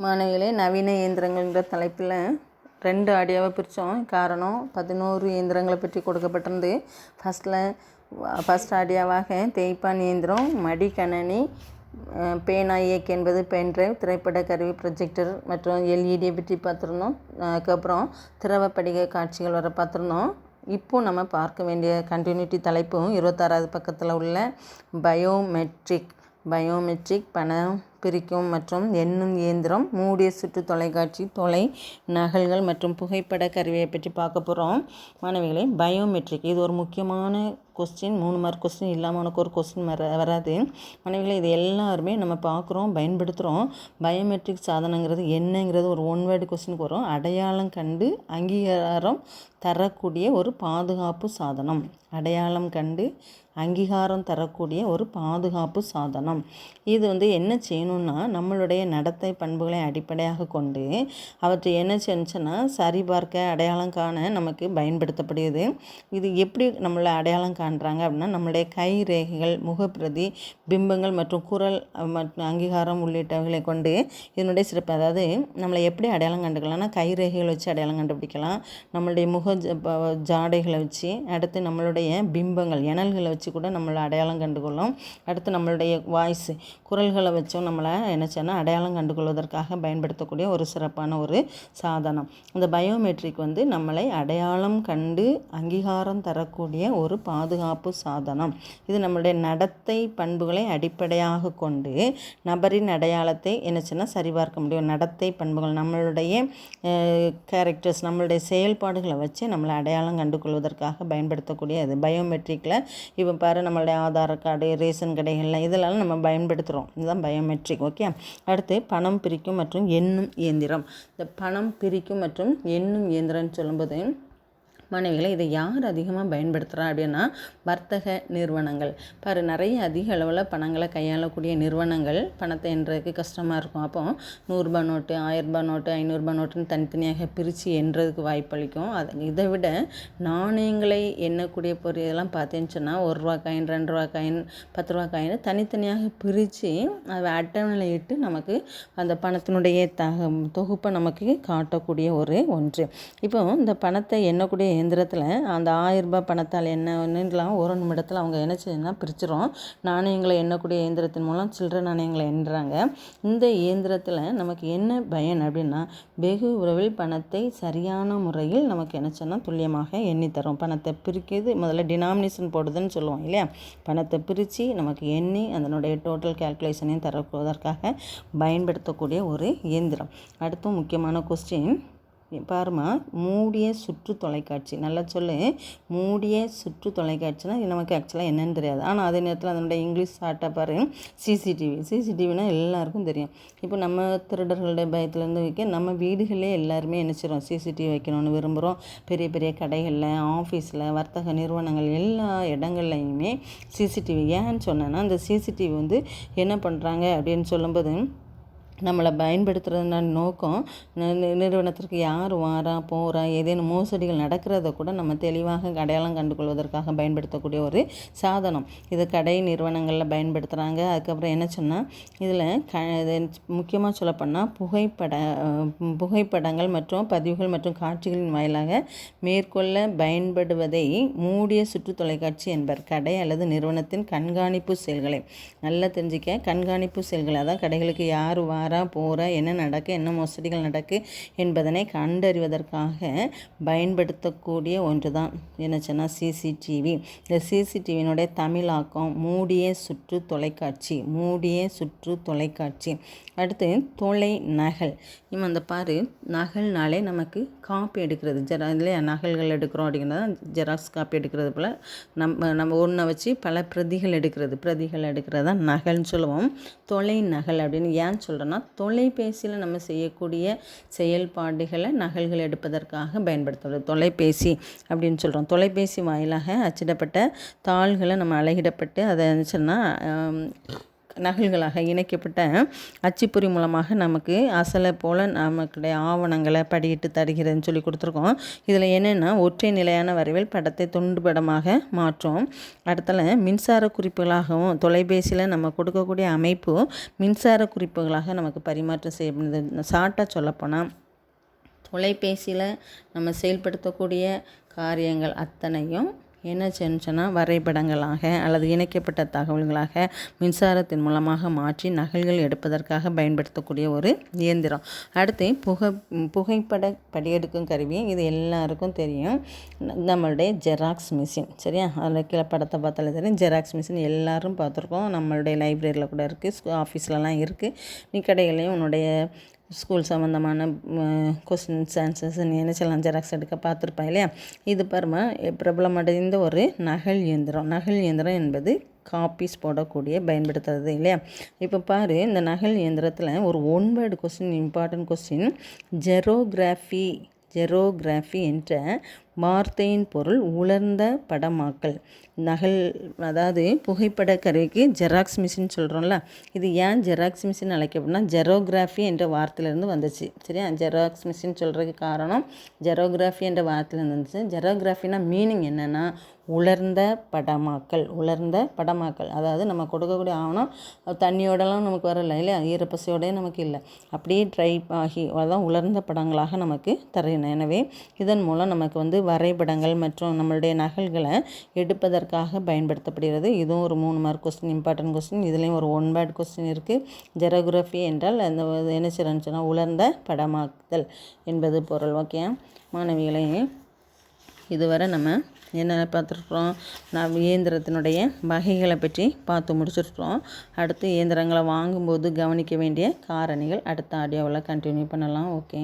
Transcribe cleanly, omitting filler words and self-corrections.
மாணவிகளே, நவீன இயந்திரங்கள்ன்ற தலைப்பில் 2 ஆடியோவை பிரித்தோம். காரணம் 11 இயந்திரங்களை பற்றி கொடுக்கப்பட்டிருந்து. ஃபஸ்ட் ஆடியோவாக தேய்ப்பான் இயந்திரம், மடிக்கணனி, பேனா இயக்கி என்பது பென்ட்ரைவ், திரைப்பட கருவி ப்ரொஜெக்டர் மற்றும் எல்இடியை பற்றி பார்த்துருந்தோம். அதுக்கப்புறம் திரவ படிக காட்சிகள் வர பார்த்துருந்தோம். இப்போது நம்ம பார்க்க வேண்டிய கண்டினியூட்டி தலைப்பும் 26வது பக்கத்தில் உள்ள பயோமெட்ரிக் பணம் பிரிக்கும் மற்றும் எண்ணும் இயந்திரம், மூடிய சுற்று தொலைக்காட்சி, தொலை நகல்கள் மற்றும் புகைப்பட கருவியை பற்றி பார்க்க போகிறோம். மாணவிகளே, பயோமெட்ரிக் இது ஒரு முக்கியமான கொஸ்டின். 3 மார்க் கொஸ்டின் இல்லாமல் உனக்கு ஒரு கொஸ்டின் வராது. மாணவிகளே, இது எல்லாருமே நம்ம பார்க்குறோம், பயன்படுத்துகிறோம். பயோமெட்ரிக் சாதனங்கிறது என்னங்கிறது ஒரு 1 வேர்டு கொஸ்டினுக்கு வரும். அடையாளம் கண்டு அங்கீகாரம் தரக்கூடிய ஒரு பாதுகாப்பு சாதனம். அடையாளம் கண்டு அங்கீகாரம் தரக்கூடிய ஒரு பாதுகாப்பு சாதனம். இது என்ன செய்யணும்னா, நம்மளுடைய நடத்தை பண்புகளை அடிப்படையாக கொண்டு அவற்றை என்ன செஞ்சுன்னா சரிபார்க்க, அடையாளம் காண நமக்கு பயன்படுத்தப்படுகிறது. இது எப்படி நம்மளை அடையாளம் காண்றாங்க அப்படின்னா, நம்மளுடைய கை ரேகைகள், முகப்பிரதி பிம்பங்கள் மற்றும் குரல் மற்றும் அங்கீகாரம் உள்ளிட்டவைகளை கொண்டு இதனுடைய சிறப்பு. அதாவது நம்மளை எப்படி அடையாளம் கண்டுக்கலாம்னா, கை ரேகைகளை வச்சு அடையாளம் கண்டுபிடிக்கலாம், நம்மளுடைய முக ஜாடைகளை வச்சு, அடுத்து நம்மளுடைய பிம்பங்கள் எனல்களை வச்சு கூட நம்மளை அடையாளம் கண்டுகொள்ளும். அடுத்து நம்மளுடைய வாய்ஸ் குரல்களை வச்சும் நம்மளை என்ன அடையாளம் கண்டுகொள்வதற்காக பயன்படுத்தக்கூடிய ஒரு சிறப்பான ஒரு சாதனம். இந்த பயோமெட்ரிக் நம்மளை அடையாளம் கண்டு அங்கீகாரம் தரக்கூடிய ஒரு பாதுகாப்பு சாதனம். இது நம்மளுடைய நடத்தை பண்புகளை அடிப்படையாக கொண்டு நபரின் அடையாளத்தை சரிபார்க்க முடியும். நடத்தை பண்புகள், நம்மளுடைய கேரக்டர்ஸ், நம்மளுடைய செயல்பாடுகளை வச்சு நம்மளை அடையாளம் கண்டுகொள்வதற்காக பயன்படுத்தக்கூடிய இது பயோமெட்ரிக்கில். இப்போ பாரு, நம்மளுடைய ஆதார் கார்டு, ரேஷன் கடைகளில் இதெல்லாம் நம்ம பயன்படுத்துகிறோம். இதுதான் பயோமெட்ரிக். ஓகே. அடுத்து பணம் பிரிக்கும் மற்றும் எண்ணும் இயந்திரம். இந்த பணம் பிரிக்கும் மற்றும் எண்ணும் இயந்திரம்னு சொல்லும்போது மாணவிகளை, இதை யார் அதிகமாக பயன்படுத்துகிறா அப்படின்னா, வர்த்தக நிறுவனங்கள். பாரு, நிறைய அதிக அளவில் பணங்களை கையாளக்கூடிய நிறுவனங்கள் பணத்தை எண்ணுறதுக்கு கஷ்டமாக இருக்கும். அப்போ 100 ரூபாய் நோட்டு, 1000 ரூபாய் நோட்டு, 500 ரூபாய் நோட்டுன்னு தனித்தனியாக பிரித்து எண்ணுறதுக்கு வாய்ப்பளிக்கும். இதை விட நாணயங்களை எண்ணக்கூடிய இதெல்லாம் பார்த்தேன்னு சொன்னால் 1 ரூபா காயின், 2 ரூபா காயின், 10 ரூபா காயின் தனித்தனியாக பிரித்து அதை அட்டவணையில் இட்டு நமக்கு அந்த பணத்தினுடைய தொகுப்பை நமக்கு காட்டக்கூடிய ஒன்று. இப்போ இந்த பணத்தை எண்ணக்கூடிய இயந்திரத்தில் அந்த 1000 ரூபாய் பணத்தால் என்னலாம் ஒரு நிமிடத்தில் அவங்க என்ன செய்யணும்னா பிரிச்சிடும். நாணயங்களை எண்ணக்கூடிய இயந்திரத்தின் மூலம் சில்லறை நாணயங்களை எண்ணுறாங்க. இந்த இயந்திரத்தில் நமக்கு என்ன பயன் அப்படின்னா, வெகு விரைவில் பணத்தை சரியான முறையில் நமக்கு என்ன சொன்னால் துல்லியமாக எண்ணித்தரும். பணத்தை பிரிக்கிறது முதல்ல டினாமினேஷன் போடுதுன்னு சொல்லுவோம் இல்லையா, பணத்தை பிரித்து நமக்கு எண்ணி அதனுடைய டோட்டல் கேல்குலேஷனையும் தரப்போவதற்காக பயன்படுத்தக்கூடிய ஒரு இயந்திரம். அடுத்து முக்கியமான கொஸ்டின் பாருமா, மூடிய சுற்று தொலைக்காட்சி. நல்லா சொல்லு, மூடிய சுற்று தொலைக்காட்சினா நமக்கு ஆக்சுவலாக என்னன்னு தெரியாது. ஆனால் அதே நேரத்தில் அதனுடைய இங்கிலீஷ் ஷார்ட்டாக பாரு, சிசிடிவினா எல்லாருக்கும் தெரியும். இப்போ நம்ம திருடர்களுடைய பயத்துலேருந்து வைக்க நம்ம வீடுகளே எல்லாருமே என்ன செய்கிறோம், சிசிடிவி வைக்கணும்னு விரும்புகிறோம். பெரிய பெரிய கடைகளில், ஆஃபீஸில், வர்த்தக நிறுவனங்கள் எல்லா இடங்கள்லையுமே சிசிடிவி. ஏன்னு சொன்னேன்னா, அந்த சிசிடிவி என்ன பண்ணுறாங்க அப்படின்னு சொல்லும்போது, நம்மளை பயன்படுத்துகிறதுன நோக்கம் நிறுவனத்திற்கு யார் வாரா போகிறா, ஏதேனும் மோசடிகள் நடக்கிறத கூட நம்ம தெளிவாக அடையாளம் கண்டுகொள்வதற்காக பயன்படுத்தக்கூடிய ஒரு சாதனம். இது கடை நிறுவனங்களில் பயன்படுத்துகிறாங்க. அதுக்கப்புறம் என்ன சொன்னால், இதில் முக்கியமாக சொல்லப்போனால் புகைப்படங்கள் மற்றும் பதிவுகள் மற்றும் காட்சிகளின் வாயிலாக மேற்கொள்ள பயன்படுவதை மூடிய சுற்று தொலைக்காட்சி என்பர். கடை அல்லது நிறுவனத்தின் கண்காணிப்பு செயல்களை நல்லா தெரிஞ்சிக்க. கண்காணிப்பு செயல்களை, அதான் கடைகளுக்கு யார் போகிற, என்ன நடக்கு, என்ன மோசடிகள் நடக்கு என்பதனை கண்டறிவதற்காக பயன்படுத்தக்கூடிய ஒன்று தான் என்ன சொன்னால் சிசிடிவி. இந்த சிசிடிவியினுடைய தமிழாக்கம் மூடிய சுற்று தொலைக்காட்சி. அடுத்து தொலை நகல். அந்த பாரு, நகல்னாலே நமக்கு காப்பி எடுக்கிறது, இல்லையா, நகல்கள் எடுக்கிறோம் அப்படிங்கிறத ஜெராக்ஸ் காப்பி எடுக்கிறது போல் நம்ம ஒன்றை வச்சு பல பிரதிகள் எடுக்கிறது தான் நகல்னு சொல்லுவோம். தொலை நகல் அப்படின்னு ஏன் சொல்கிறோன்னா, தொலைபேசியில் நம்ம செய்யக்கூடிய செயல்பாடுகளை நகல்கள் எடுப்பதற்காக பயன்படுத்துவது தொலைபேசி அப்படின்னு சொல்கிறோம். தொலைபேசி வாயிலாக அச்சிடப்பட்ட தாள்களை நம்ம அலகிடப்பட்டு அதை சொன்னால் நகல்களாக இணைக்கப்பட்ட அச்சுப்பொறி மூலமாக நமக்கு அசலை போல் நமக்குடைய ஆவணங்களை படியிட்டு தருகிறதுன்னு சொல்லி கொடுத்துருக்கோம். இதில் என்னென்னா ஒற்றை நிலையான வரைவில் படத்தை துண்டு படமாக மாற்றும். அடுத்தல மின்சார குறிப்புகளாகவும் தொலைபேசியில் நம்ம கொடுக்கக்கூடிய அமைப்பு மின்சார குறிப்புகளாக நமக்கு பரிமாற்றம் செய்யப்படுது. ஷார்ட்டாக சொல்லப்போனால் தொலைபேசியில் நம்ம செயல்படுத்தக்கூடிய காரியங்கள் அத்தனையும் என்ன சொன்னால் வரைபடங்களாக அல்லது இணைக்கப்பட்ட தகவல்களாக மின்சாரத்தின் மூலமாக மாற்றி நகல்கள் எடுப்பதற்காக பயன்படுத்தக்கூடிய ஒரு இயந்திரம். அடுத்து புகைப்பட படியெடுக்கும் கருவி. இது எல்லாருக்கும் தெரியும், நம்மளுடைய ஜெராக்ஸ் மிஷின். சரியா, அதில் கீழே படத்தை பார்த்தாலே தெரியும். ஜெராக்ஸ் மிஷின் எல்லாரும் பார்த்துருக்கோம். நம்மளுடைய லைப்ரரியில் கூட இருக்குது, ஆஃபீஸ்லலாம் இருக்குது. நீ கடைகளையும் உன்னுடைய ஸ்கூல் சம்மந்தமான கொஸ்டின்ஸ் ஆன்சர்ஸ் என்ன சொல்லலாம் ஜெராக்ஸ் எடுக்க பார்த்துருப்பேன் இல்லையா. இது பாருமா பிரபலமடைந்த ஒரு நகல் இயந்திரம். நகல் இயந்திரம் என்பது காப்பீஸ் போடக்கூடிய பயன்படுத்துறது இல்லையா. இப்போ பாரு, இந்த நகல் இயந்திரத்தில் ஒரு 1 வேர்டு கொஸ்டின், இம்பார்ட்டன்ட் கொஸ்டின். ஜெரோகிராஃபி என்ற வார்த்தையின் பொருள் உலர்ந்த படமாக்கல். நகல் அதாவது புகைப்பட கருவிக்கு ஜெராக்ஸ் மிஷின் சொல்கிறோம்ல, இது ஏன் ஜெராக்ஸ் மிஷின் அழைக்கப்படுனா ஜெரோகிராஃபி என்ற வார்த்தையிலேருந்து வந்துச்சு. சரியா, ஜெராக்ஸ் மிஷின் சொல்கிறதுக்கு காரணம் ஜெரோகிராஃபி என்ற வார்த்தையிலேருந்து வந்துச்சு. ஜெரோகிராஃபினா மீனிங் என்னென்னா உலர்ந்த படமாக்கல். அதாவது நம்ம கொடுக்கக்கூடிய ஆவணம் தண்ணியோடலாம் நமக்கு வரல இல்லையா, ஈரப்பசையோடய நமக்கு இல்லை, அப்படியே ட்ரை ஆகி அதான் உலர்ந்த படங்களாக நமக்கு தரணும். எனவே இதன் மூலம் நமக்கு வரைபடங்கள் மற்றும் நம்மளுடைய நகல்களை எடுப்பதற்காக பயன்படுத்தப்படுகிறது. இதுவும் ஒரு 3 மார்க் கொஸ்டின், இம்பார்ட்டன்ட் கொஸ்டின். இதுலேயும் ஒரு 1 வேர்ட் கொஸ்டின் இருக்குது. ஜெரோகிராஃபி என்றால் அந்த என்ன செய்யணும்னா உலர்ந்த படமாக்குதல் என்பது பொருள். ஓகே மாணவிகளே, இதுவரை நம்ம என்ன பார்த்துருக்குறோம், இயந்திரத்தினுடைய வகைகளை பற்றி பார்த்து முடிச்சிருக்கிறோம். அடுத்து இயந்திரங்களை வாங்கும்போது கவனிக்க வேண்டிய காரணிகள் அடுத்த ஆடியோவில் கண்டினியூ பண்ணலாம். ஓகே.